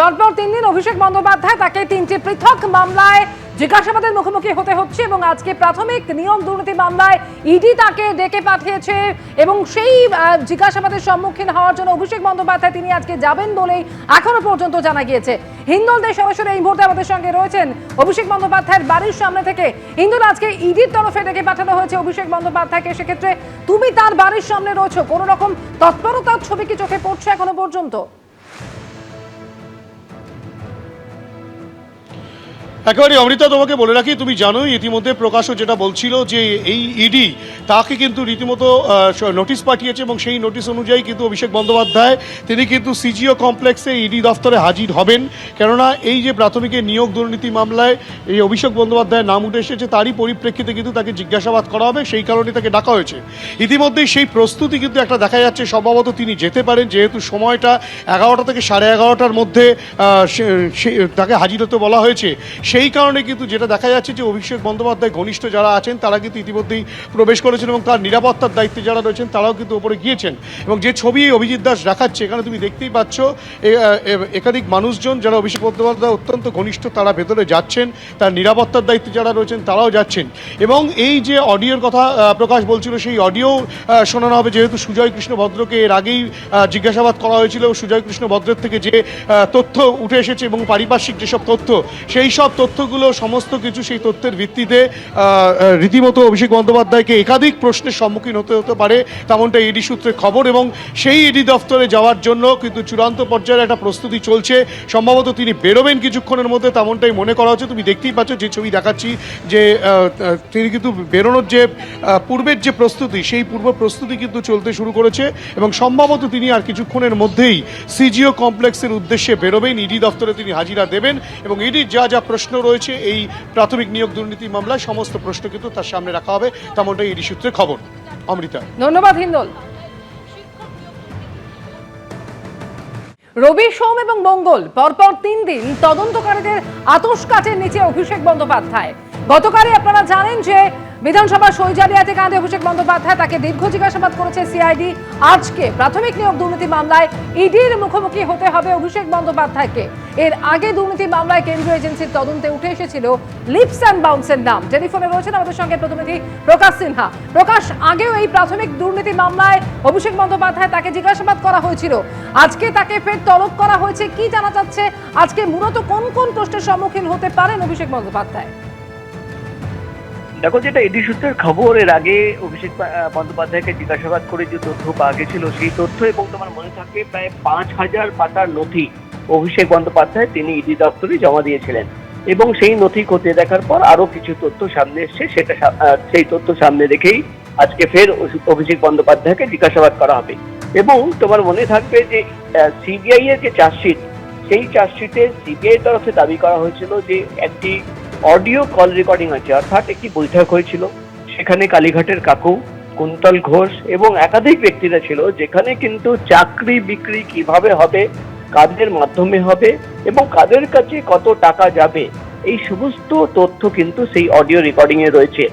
পরপর 3 দিন অভিষেক বন্দ্যোপাধ্যায় তাকে 3টি পৃথক মামলায় জিজ্ঞাসাবাদের মুখোমুখি হতে হচ্ছে এবং আজকে প্রাথমিক নিয়োগ দুর্নীতি মামলায় ইডি তাকে ডেকে পাঠিয়েছে এবং সেই জিজ্ঞাসাবাদের সম্মুখীন হওয়ার জন্য অভিষেক বন্দ্যোপাধ্যায় তিনি আজকে যাবেন বলেই এখনো পর্যন্ত জানা গিয়েছে। হিন্দল দে সরাসরি এই মুহূর্তে আমাদের সঙ্গে রয়েছেন অভিষেক বন্দ্যোপাধ্যায়ের বাড়ির সামনে থেকে। হিন্দল, আজকে ইডির তরফে ডেকে পাঠানো হয়েছে অভিষেক বন্দ্যোপাধ্যায়কে, সেক্ষেত্রে তুমি তার বাড়ির সামনে রয়েছো, কোনো রকম তৎপরতার ছবি কি চোখে পড়ছে এখনো পর্যন্ত? একেবারে অমৃতা, তোমাকে বলে রাখি, তুমি জানোই ইতিমধ্যে প্রকাশও যেটা বলছিল যে এই ইডি তাকে কিন্তু রীতিমতো নোটিশ পাঠিয়েছে এবং সেই নোটিশ অনুযায়ী কিন্তু অভিষেক বন্দ্যোপাধ্যায় তিনি কিন্তু সিজিও কমপ্লেক্সে ইডি দফতরে হাজির হবেন। কেননা এই যে প্রাথমিক নিয়োগ দুর্নীতি মামলায় এই অভিষেক বন্দ্যোপাধ্যায়ের নাম উঠে এসেছে, তারই পরিপ্রেক্ষিতে কিন্তু তাকে জিজ্ঞাসাবাদ করা হবে, সেই কারণে তাকে ডাকা হয়েছে। ইতিমধ্যেই সেই প্রস্তুতি কিন্তু একটা দেখা যাচ্ছে, সম্ভবত তিনি যেতে পারেন, যেহেতু সময়টা 11টা থেকে 11:30টার মধ্যে তাকে হাজির হতে বলা হয়েছে। সেই কারণে কিন্তু যেটা দেখা যাচ্ছে যে অভিষেক বন্দ্যোপাধ্যায় ঘনিষ্ঠ যারা আছেন তারা কিন্তু ইতিমধ্যেই প্রবেশ করেছেন এবং তার নিরাপত্তার দায়িত্বে যারা রয়েছেন তারাও কিন্তু ওপরে গিয়েছেন। এবং যে ছবি অভিজিৎ দাস দেখাচ্ছে এখানে তুমি দেখতেই পাচ্ছ, একাধিক মানুষজন যারা অভিষেক বন্দ্যোপাধ্যায় অত্যন্ত ঘনিষ্ঠ তারা ভেতরে যাচ্ছেন, তার নিরাপত্তার দায়িত্বে যারা রয়েছেন তারাও যাচ্ছেন। এবং এই যে অডিওর কথা প্রকাশ বলছিল, সেই অডিও শোনানো হবে, যেহেতু সুজয় কৃষ্ণ ভদ্রকে এর আগেই জিজ্ঞাসাবাদ করা হয়েছিল। সুজয় কৃষ্ণ ভদ্রের থেকে যে তথ্য উঠে এসেছে এবং পারিপার্শ্বিক যেসব তথ্য, সেই সব তথ্যগুলো সমস্ত কিছু, সেই তথ্যের ভিত্তিতে রীতিমতো অভিষেক বন্দ্যোপাধ্যায়কে একাধিক প্রশ্নের সম্মুখীন হতে পারে, তেমনটা ইডি সূত্রে খবর। এবং সেই ইডি দফতরে যাওয়ার জন্য কিন্তু চূড়ান্ত পর্যায়ের একটা প্রস্তুতি চলছে। সম্ভবত তিনি বেরোবেন কিছুক্ষণের মধ্যে, তেমনটাই মনে করা হচ্ছে। তুমি দেখতেই পাচ্ছ যে ছবি দেখাচ্ছি, যে তিনি কিন্তু বেরোনোর যে পূর্বের যে প্রস্তুতি, সেই পূর্ব প্রস্তুতি কিন্তু চলতে শুরু করেছে এবং সম্ভবত তিনি আর কিছুক্ষণের মধ্যেই সিজিও কমপ্লেক্সের উদ্দেশ্যে বেরোবেন, ইডি দফতরে তিনি হাজিরা দেবেন এবং ইডির যা যা প্রশ্ন রয়েছে এই প্রাথমিক নিয়োগ দুর্নীতি মামলায় সমস্ত প্রশ্ন কিন্তু তার সামনে রাখা হবে, তেমনটাই ইডি সূত্রে খবর। অমৃতা, ধন্যবাদ হিন্দল। রবি, সোম এবং মঙ্গল পরপর 3 দিন তদন্তকারীদের আতশ কাচের নিচে অভিষেক বন্দ্যোপাধ্যায়। গতকালই আপনারা জানেন যে বিধানসভার সই জালিয়াতি কাণ্ডে অভিষেক বন্দ্যোপাধ্যায় তাকে দীর্ঘ জিজ্ঞাসাবাদ করেছে সিআইডি। আজকে প্রাথমিক নিয়োগ দুর্নীতি মামলায় ইডির মুখোমুখি হতে হবে অভিষেক বন্দ্যোপাধ্যায়কে। এর আগে দুর্নীতি মামলায় কেন্দ্রীয় এজেন্সির তদন্তে উঠে এসেছিল লিপস অ্যান্ড বাউন্সের নাম। টেলিফোনে রয়েছেন আমাদের সঙ্গে প্রতিনিধি প্রকাশ সিনহা। প্রকাশ, আগেও এই প্রাথমিক দুর্নীতি মামলায় অভিষেক বন্দ্যোপাধ্যায় তাকে জিজ্ঞাসাবাদ করা হয়েছিল, আজকে তাকে ফের তলব করা হয়েছে। কি জানা যাচ্ছে আজকে মূলত কোন কোন প্রশ্নের সম্মুখীন হতে পারেন অভিষেক বন্দ্যোপাধ্যায়? দেখো, যেটা ইডি সূত্রের খবর, এর আগে অভিষেক বন্দ্যোপাধ্যায়কে জিজ্ঞাসাবাদ করে যে তথ্য পাওয়া গেছিল, সেই তথ্য এবং তোমার মনে থাকবে প্রায় 5000 পাতার নথি অভিষেক বন্দ্যোপাধ্যায় তিনি ইডি দপ্তরে জমা দিয়েছিলেন এবং সেই নথি খতিয়ে দেখার পর আরো কিছু তথ্য সামনে এসছে। সেই তথ্য সামনে রেখেই আজকে ফের অভিষেক বন্দ্যোপাধ্যায়কে জিজ্ঞাসাবাদ করা হবে। এবং তোমার মনে থাকবে যে সিবিআই এর যে চার্জশিট, সেই চার্জশিটে সিবিআই তরফে দাবি করা হয়েছিল যে একটি অডিও কল রেকর্ডিং আছে, অর্থাৎ একটি বৈঠক হয়েছিল, সেখানে কালীঘাটের কাকু, কুন্তল ঘোষ এবং একাধিক ব্যক্তিরা ছিল, যেখানে কিন্তু চাকরি বিক্রি কিভাবে হবে, কাদের মাধ্যমে হবে এবং কাদের কাছে কত টাকা যাবে, এই সমস্ত তথ্য কিন্তু সেই অডিও রেকর্ডিং এ রয়েছে।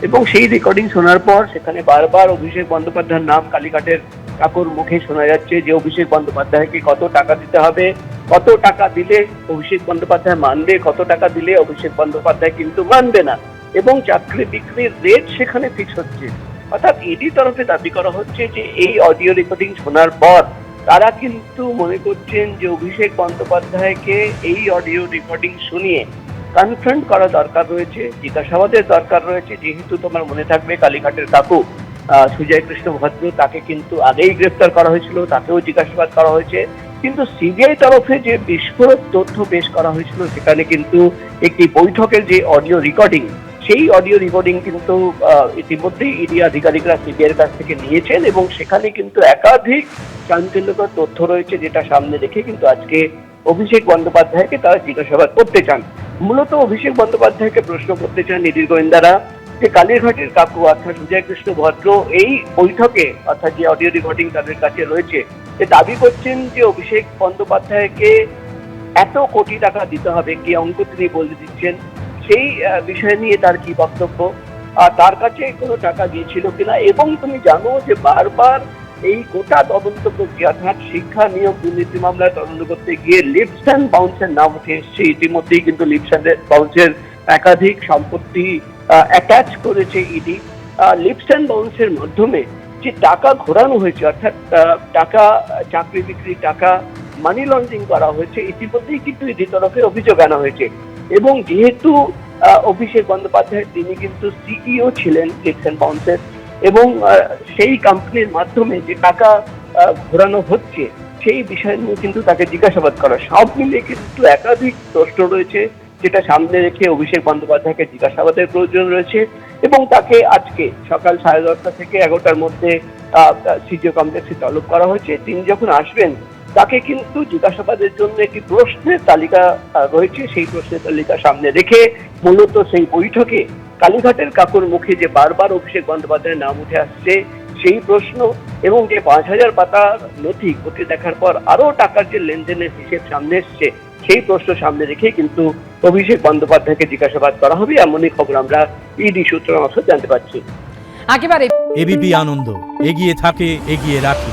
এবং সেই রেকর্ডিং শোনার পর সেখানে বারবার অভিষেক বন্দ্যোপাধ্যায়ের নাম কালীঘাটের কাকুর মুখে শোনা যাচ্ছে যে অভিষেক বন্দ্যোপাধ্যায়কে কত টাকা দিতে হবে, কত টাকা দিলে অভিষেক বন্দ্যোপাধ্যায় মানবে, কত টাকা দিলে অভিষেক বন্দ্যোপাধ্যায় কিন্তু মানবে না, এবং চাকরি বিক্রির রেট সেখানে ফিক্স হচ্ছে। অর্থাৎ ইডি তরফে দাবি করা হচ্ছে যে এই অডিও রেকর্ডিং শোনার পর তারা কিন্তু মনে করছেন যে অভিষেক বন্দ্যোপাধ্যায়কে এই অডিও রেকর্ডিং শুনিয়ে কনফ্রন্ট করা দরকার রয়েছে, জিজ্ঞাসাবাদের দরকার রয়েছে। যেহেতু তোমার মনে থাকবে কালীঘাটের কাকু সুজয় কৃষ্ণ ভদ্র, তাকে কিন্তু আগেই গ্রেফতার করা হয়েছিল, তাকেও জিজ্ঞাসাবাদ করা হয়েছে। কিন্তু সিবিআই তরফে যে বিস্ফোরক তথ্য পেশ করা হয়েছিল, সেখানে কিন্তু একটি বৈঠকের যে অডিও রেকর্ডিং, সেই অডিও রেকর্ডিং কিন্তু ইতিমধ্যেই ইডি আধিকারিকরা সিবিআই এর কাছ থেকে নিয়েছেন এবং সেখানে কিন্তু একাধিক চাঞ্চল্যকর তথ্য রয়েছে, যেটা সামনে রেখে কিন্তু আজকে অভিষেক বন্দ্যোপাধ্যায়কে তারা জিজ্ঞাসাবাদ করতে চান। মূলত অভিষেক বন্দ্যোপাধ্যায়কে প্রশ্ন করতে চান ইডির গোয়েন্দারা যে কালীঘাটের কাকু অর্থাৎ সুজয় কৃষ্ণ ভদ্র এই বৈঠকে, অর্থাৎ যে অডিও রেকর্ডিং তাদের কাছে রয়েছে, দাবি করছেন যে অভিষেক বন্দ্যোপাধ্যায়কে এত কোটি টাকা দিতে হবে, কি অঙ্ক তিনি বলে দিচ্ছেন, সেই বিষয় নিয়ে তার কি বক্তব্য, আর তার কাছে কোনো টাকা দিয়েছিল কিনা। এবং তুমি জানো যে বারবার এই গোটা তদন্ত প্রক্রিয়া অর্থাৎ শিক্ষা নিয়োগ দুর্নীতি মামলায় তদন্ত করতে গিয়ে লিপস অ্যান্ড বাউন্সের নাম উঠে এসছে। ইতিমধ্যেই কিন্তু লিপস অ্যান্ড বাউন্সের একাধিক সম্পত্তি অ্যাটাচ করেছে ইডি। লিপস অ্যান্ড বাউন্সের মাধ্যমে যে টাকা ঘোরানো হয়েছে, অর্থাৎ টাকা চাকরি বিক্রি, টাকা মানি লন্ডারিং করা হয়েছে, ইতিমধ্যেই কিন্তু ইডি তরফে অভিযোগ আনা হয়েছে। এবং যেহেতু অভিষেক বন্দ্যোপাধ্যায় তিনি কিন্তু সিইও ছিলেন লিপস অ্যান্ড বাউন্সের, এবং সেই কোম্পানির মাধ্যমে যে টাকা ঘোরানো হচ্ছে সেই বিষয় নিয়ে কিন্তু তাকে জিজ্ঞাসাবাদ করা, সব মিলিয়ে কিন্তু একাধিক প্রশ্ন রয়েছে, যেটা সামনে রেখে অভিষেক বন্দ্যোপাধ্যায়কে জিজ্ঞাসাবাদের প্রয়োজন রয়েছে। এবং তাকে আজকে সকাল 10:30 থেকে 11টার মধ্যে সিজিও কমপ্লেক্সে তলব করা হয়েছে। তিনি যখন আসবেন তাকে কিন্তু জিজ্ঞাসাবাদের জন্য একটি প্রশ্নের তালিকা রয়েছে, সেই প্রশ্নের তালিকা সামনে রেখে মূলত সেই বৈঠকে কালীঘাটের কাকুর মুখে যে বারবার অভিষেক বন্দ্যোপাধ্যায়ের নাম উঠে আসছে সেই প্রশ্ন, এবং যে 5,000 পাতার নথি খতিয়ে দেখার পর আরো টাকার যে লেনদেনের হিসেব সামনে এসছে সেই প্রশ্ন সামনে রেখে কিন্তু অভিষেক বন্দ্যোপাধ্যায়কে জিজ্ঞাসাবাদ করা হবে, এমনই খবর আমরা ইডি সূত্র মারফত জানতে পারছি। একেবারে এবিপি আনন্দ, এগিয়ে থাকে, এগিয়ে রাখে।